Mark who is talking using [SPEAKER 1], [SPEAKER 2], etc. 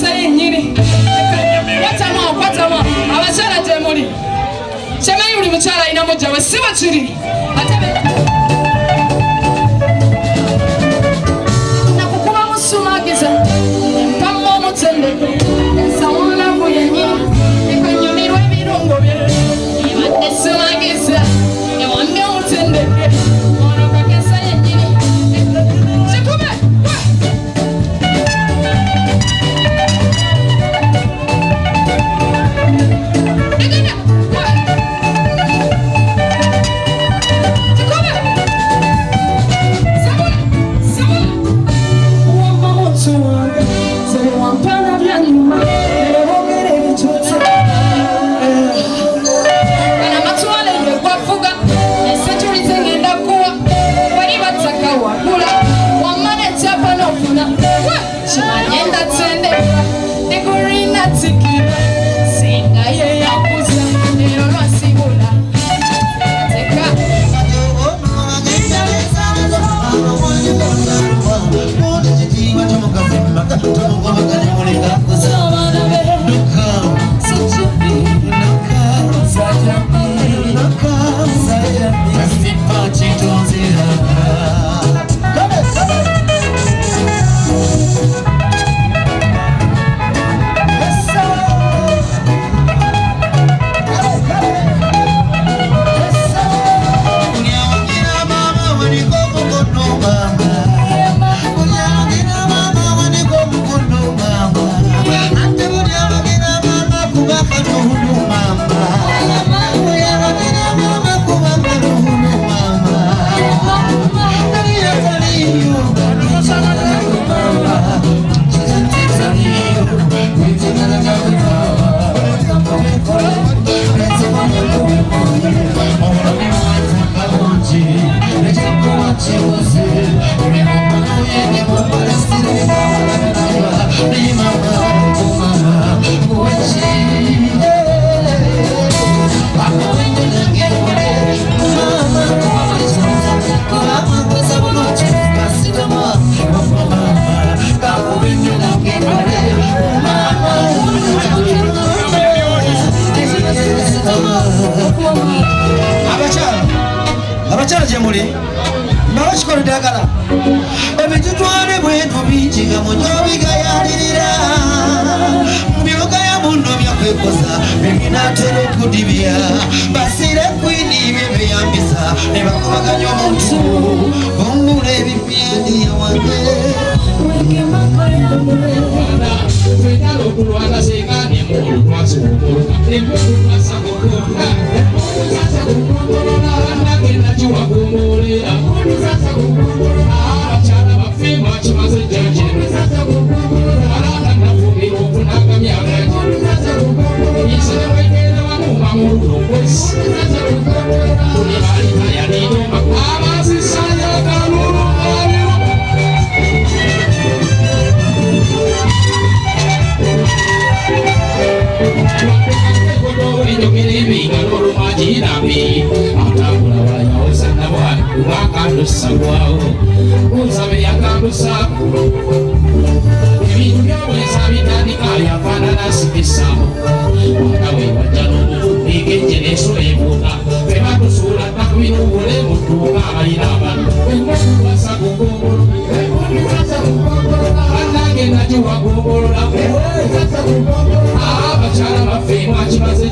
[SPEAKER 1] kesa yenyini kwatama abachala temuli kyamayi buli mukyala alina mujja we siba kiri nakukuba musumagiza mpamma omutendeke ensawulamu yenyini ekanyumirwa ebirungo bye ibadde sumagiza ewambe omutendeke
[SPEAKER 2] abachala jemuli mbawachikolo dagala ebitutwale bwetu binjiga munyobigayalirira mubyoga ya muno byakwekoza bibinatera okudibya basire kwini byebeyambisa ne bakubaganya omuntu omula ebipyandi yawange
[SPEAKER 1] abachala baffe mwakimaze